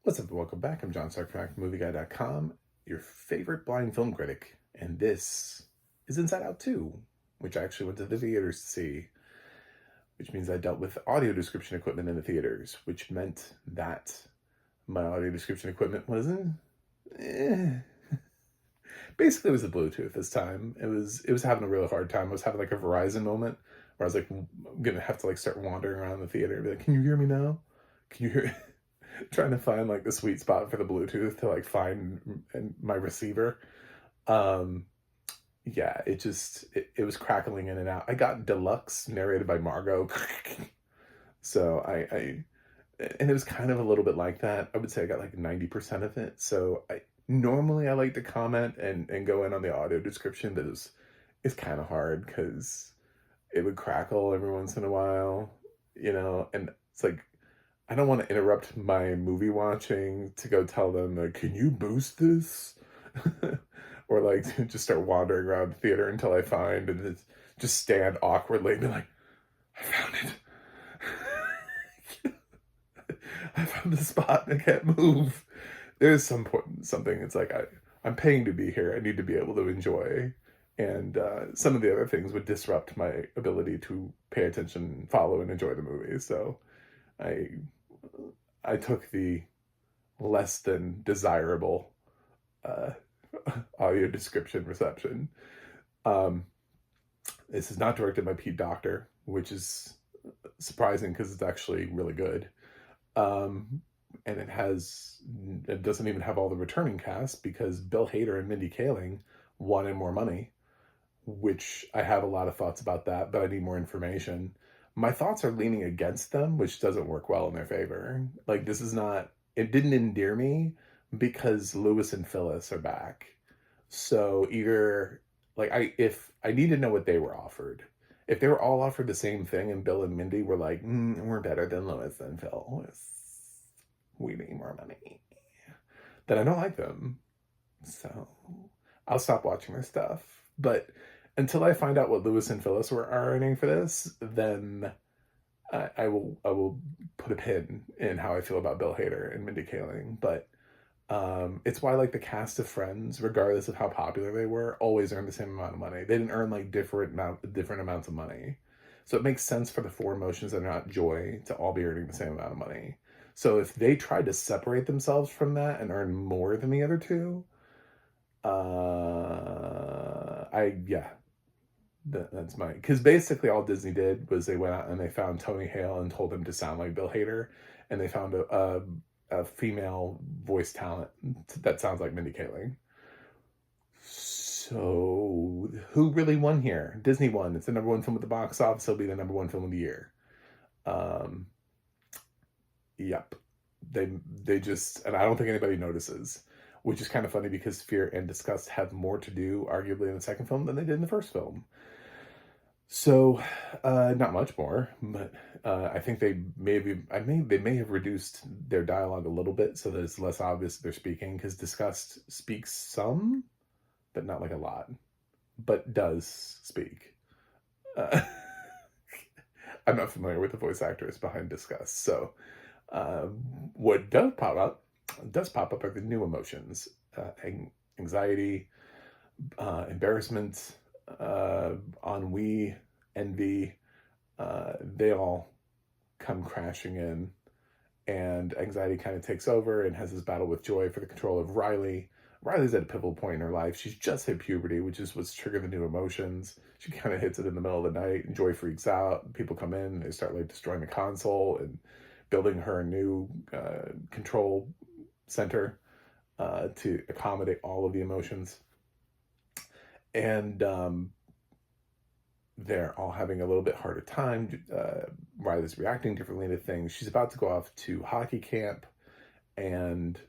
What's up and welcome back. I'm John Stark from ActionMovieGuy.com, your favorite blind film critic, and this is Inside Out 2, which I actually went to the theaters to see, which means I dealt with audio description equipment in the theaters, which meant that my audio description equipment wasn't. Basically, it was the Bluetooth this time. It was having a really hard time. I was having like a Verizon moment where I was like, I'm gonna have to like start wandering around the theater and be like, "Can you hear me now? Can you hear?" Trying to find like the sweet spot for the Bluetooth to like find my receiver. Um, yeah, it was crackling in and out. I got Deluxe narrated by Margot, so I and it was kind of a little bit like that. I would say I got like 90% of it. So I normally I like to comment and go in on the audio description, but it's kind of hard because it would crackle every once in a while, and it's like I don't want to interrupt my movie watching to go tell them, like, can you boost this? Or like just start wandering around the theater until I find and just stand awkwardly and be like, I found it. I found the spot and I can't move. There's something, it's like I'm paying to be here. I need to be able to enjoy. And some of the other things would disrupt my ability to pay attention, follow, and enjoy the movie. So I I took the less than desirable uh, audio description reception. Um, this is not directed by Pete Docter, which is surprising because it's actually really good. Um, and it doesn't even have all the returning cast because Bill Hader and Mindy Kaling wanted more money, which I have a lot of thoughts about that, but I need more information. My thoughts are leaning against them, which doesn't work well in their favor. Like, it didn't endear me because Lewis and Phyllis are back. So either, like, if I need to know what they were offered. If they were all offered the same thing and Bill and Mindy were like, we're better than Lewis and Phyllis, we need more money, then I don't like them. So I'll stop watching their stuff. But until I find out what Lewis and Phyllis are earning for this, then I will put a pin in how I feel about Bill Hader and Mindy Kaling. But it's why like the cast of Friends, regardless of how popular they were, always earned the same amount of money. They didn't earn like different amounts of money. So it makes sense for the four emotions that are not joy to all be earning the same amount of money. So if they tried to separate themselves from that and earn more than the other two, that's my, because basically all Disney did was they went out and they found Tony Hale and told him to sound like Bill Hader, and they found a female voice talent that sounds like Mindy Kaling. So who really won here? Disney won. It's the number one film at the box office. It'll be the number one film of the year. Um, yep. They just, and I don't think anybody notices, which is kind of funny because Fear and Disgust have more to do, arguably, in the second film than they did in the first film. So, not much more, but I think they may have reduced their dialogue a little bit so that it's less obvious they're speaking, because Disgust speaks some, but not like a lot, but does speak. Uh, I'm not familiar with the voice actors behind Disgust, so what does pop up are the new emotions: anxiety, embarrassment, ennui, envy. They all come crashing in, and anxiety kind of takes over and has this battle with joy for the control of Riley. Riley's at a pivotal point in her life. She's just hit puberty, which is what's triggered the new emotions. She kind of hits it in the middle of the night, and Joy freaks out. People come in, and they start like destroying the console and building her a new control center to accommodate all of the emotions. And they're all having a little bit harder time. Riley's reacting differently to things. She's about to go off to hockey camp, and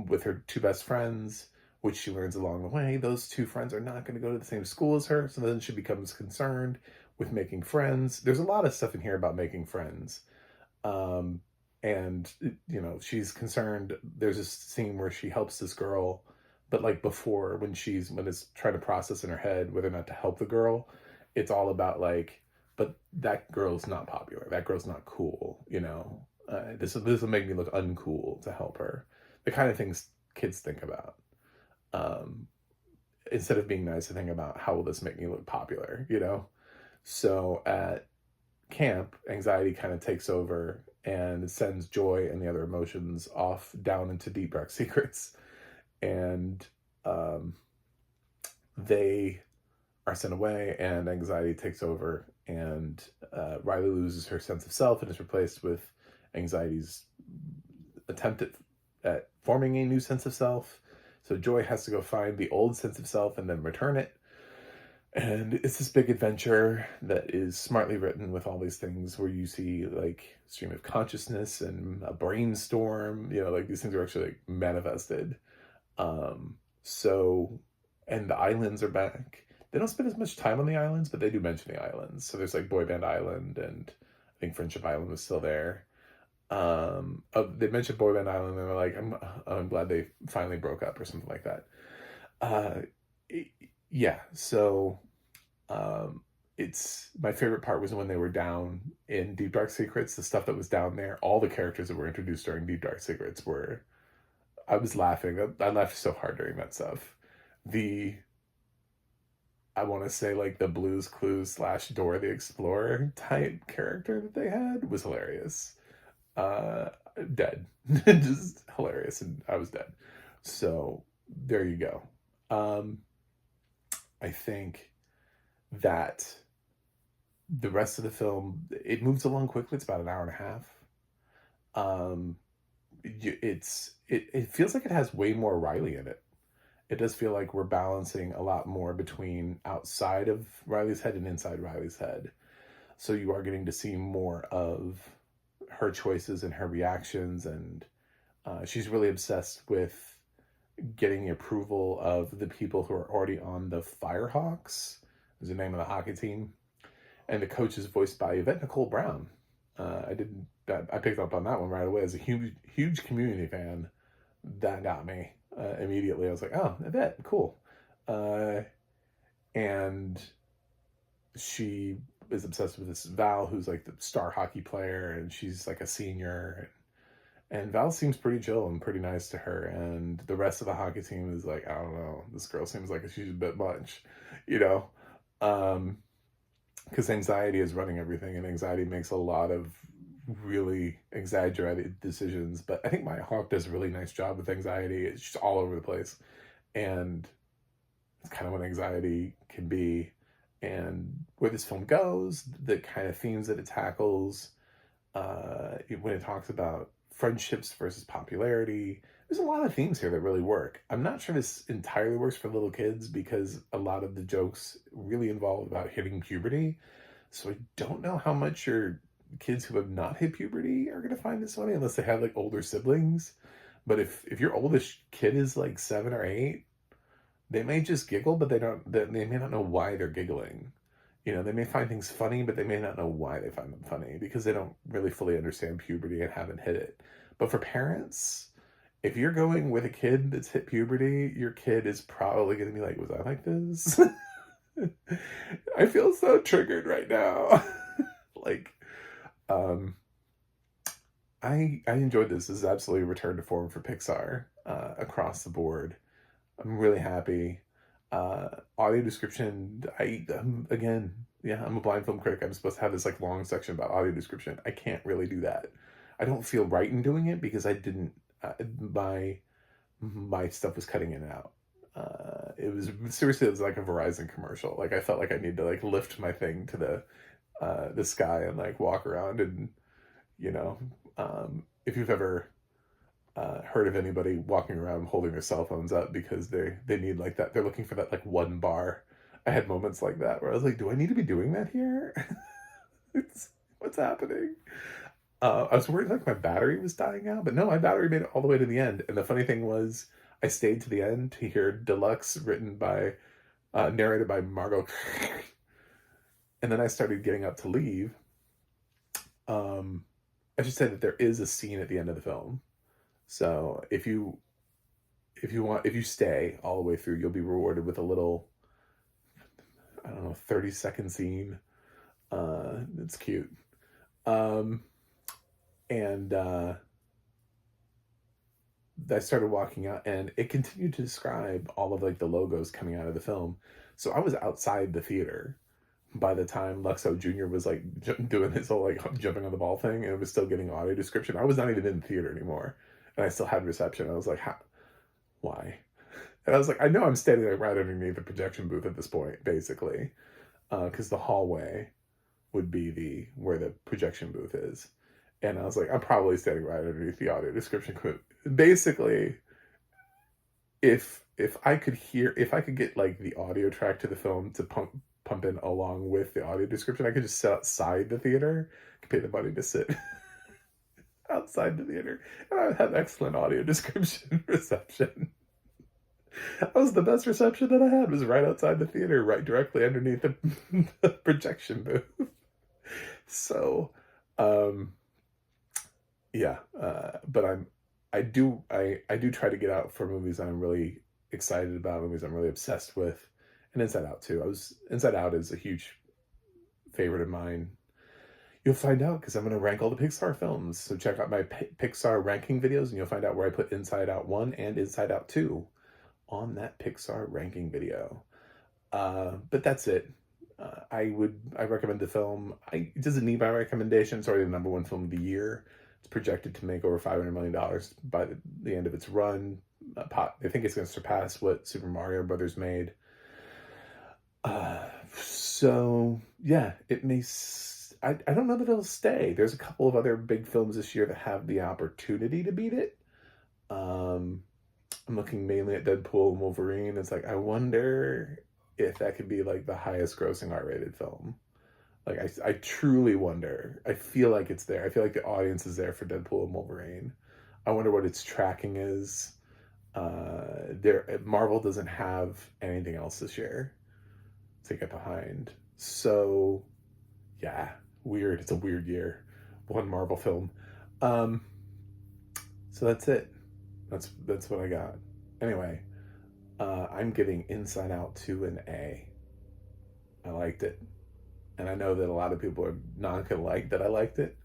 with her two best friends, which she learns along the way, those two friends are not going to go to the same school as her. So then she becomes concerned with making friends. There's a lot of stuff in here about making friends. And, she's concerned. There's this scene where she helps this girl, but like before, when it's trying to process in her head whether or not to help the girl, it's all about like, but that girl's not popular. That girl's not cool, This will make me look uncool to help her. The kind of things kids think about. Um, Instead of being nice, I think about how will this make me look popular, you know? So at camp, anxiety kind of takes over and sends joy and the other emotions off down into deep dark secrets. And um, they are sent away, and anxiety takes over, and Riley loses her sense of self and is replaced with anxiety's attempt at forming a new sense of self. So Joy has to go find the old sense of self and then return it. And it's this big adventure that is smartly written with all these things where you see like stream of consciousness and a brainstorm, you know, like these things are actually like manifested. So, and the islands are back. They don't spend as much time on the islands, but they do mention the islands. So there's like Boy Band Island, and I think Friendship Island was still there. They mentioned Boy Band Island, and they were like, I'm glad they finally broke up or something like that. Yeah, so it's my favorite part was when they were down in Deep Dark Secrets. The stuff that was down there, all the characters that were introduced during Deep Dark Secrets were, I was laughing. I laughed so hard during that stuff. I want to say like the Blue's Clues / Dora the Explorer type character that they had was hilarious. Uh, Dead, just hilarious, and I was dead. So there you go. I think that the rest of the film, it moves along quickly. It's about an hour and a half. It feels like it has way more Riley in it. It does feel like we're balancing a lot more between outside of Riley's head and inside Riley's head. So you are getting to see more of her choices and her reactions, and she's really obsessed with getting the approval of the people who are already on the Firehawks, is the name of the hockey team, and the coach is voiced by Yvette Nicole Brown. I picked up on that one right away as a huge Community fan. That got me immediately. I was like, oh, Yvette, cool. And she is obsessed with this Val, who's like the star hockey player, and she's like a senior. And Val seems pretty chill and pretty nice to her, and the rest of the hockey team is like, I don't know, this girl seems like she's a bit much, you know? Because anxiety is running everything, and anxiety makes a lot of really exaggerated decisions. But I think Maya Hawke does a really nice job with anxiety. It's just all over the place. And it's kind of what anxiety can be. And where this film goes, the kind of themes that it tackles, when it talks about friendships versus popularity, there's a lot of themes here that really work. I'm not sure this entirely works for little kids because a lot of the jokes really involve about hitting puberty. So I don't know how much your kids who have not hit puberty are going to find this funny unless they have like older siblings. But if your oldest kid is like 7 or 8, they may just giggle, but they may not know why they're giggling. You know, they may find things funny, but they may not know why they find them funny because they don't really fully understand puberty and haven't hit it. But for parents, if you're going with a kid that's hit puberty, your kid is probably going to be like, was I like this? I feel so triggered right now. Like, I enjoyed this. This is absolutely a return to form for Pixar across the board. I'm really happy. Audio description, again, yeah, I'm a blind film critic. I'm supposed to have this like long section about audio description. I can't really do that. I don't feel right in doing it because I didn't, my stuff was cutting in and out. It was like a Verizon commercial. Like I felt like I need to like lift my thing to the sky and like walk around, and you know, if you've ever heard of anybody walking around holding their cell phones up because they need like that, they're looking for that like one bar. I had moments like that where I was like, do I need to be doing that here? What's happening? I was worried like my battery was dying out, but no, my battery made it all the way to the end. And the funny thing was I stayed to the end to hear Deluxe narrated by Margot. And then I started getting up to leave. I should say that there is a scene at the end of the film. So if you stay all the way through, you'll be rewarded with a little, I don't know, 30-second scene. It's cute. And I started walking out, and it continued to describe all of like the logos coming out of the film. So I was outside the theater by the time Luxo Jr. was like doing his whole like jumping on the ball thing, and it was still getting audio description. I was not even in the theater anymore, and I still had reception. I was like, how? Why? And I was like, I know I'm standing like right underneath the projection booth at this point, basically, because the hallway would be the where the projection booth is. And I was like, I'm probably standing right underneath the audio description. Basically, if I could hear, if I could get like the audio track to the film to pump in along with the audio description, I could just sit outside the theater, could pay the money to sit outside the theater, and I would have excellent audio description reception. That was the best reception that I had, was right outside the theater, right directly underneath the projection booth. So, um, yeah, but I do try to get out for movies I'm really excited about, movies I'm really obsessed with, and Inside Out too. Inside Out is a huge favorite of mine. You'll find out because I'm going to rank all the Pixar films. So check out my Pixar ranking videos, and you'll find out where I put Inside Out 1 and Inside Out 2 on that Pixar ranking video. But that's it. I recommend the film. It doesn't need my recommendation. It's already the #1 film of the year. It's projected to make over $500 million by the end of its run. I think it's going to surpass what Super Mario Brothers made. So yeah, it may. I don't know that it'll stay. There's a couple of other big films this year that have the opportunity to beat it. I'm looking mainly at Deadpool and Wolverine. It's like, I wonder if that could be like the highest grossing R-rated film. Like, I truly wonder. I feel like it's there. I feel like the audience is there for Deadpool and Wolverine. I wonder what its tracking is. Marvel doesn't have anything else this year to get behind. So, yeah, weird. It's a weird year. One Marvel film. So that's it. That's what I got. Anyway, I'm giving Inside Out 2 an A. I liked it. And I know that a lot of people are not going to like that I liked it.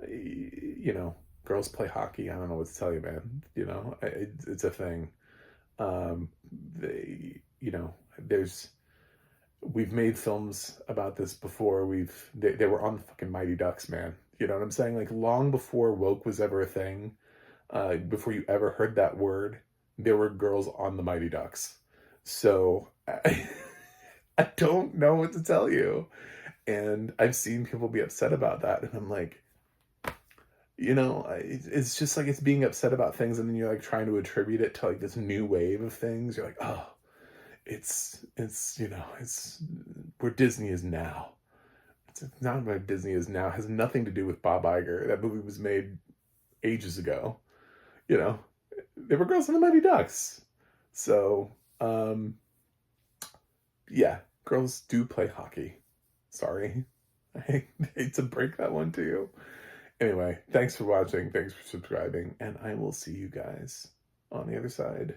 You know, girls play hockey. I don't know what to tell you, man. You know, it's a thing. We've made films about this before. They were on the fucking Mighty Ducks, man. You know what I'm saying? Like, long before woke was ever a thing, before you ever heard that word, there were girls on the Mighty Ducks. So I don't know what to tell you. And I've seen people be upset about that. And I'm like, you know, it's just like, it's being upset about things. And then you're like trying to attribute it to like this new wave of things. You're like, oh, it's where Disney is now. It's not where Disney is now. It has nothing to do with Bob Iger. That movie was made ages ago. You know, there were girls in the Mighty Ducks. So, yeah, girls do play hockey. Sorry. I hate to break that one to you. Anyway, thanks for watching. Thanks for subscribing. And I will see you guys on the other side.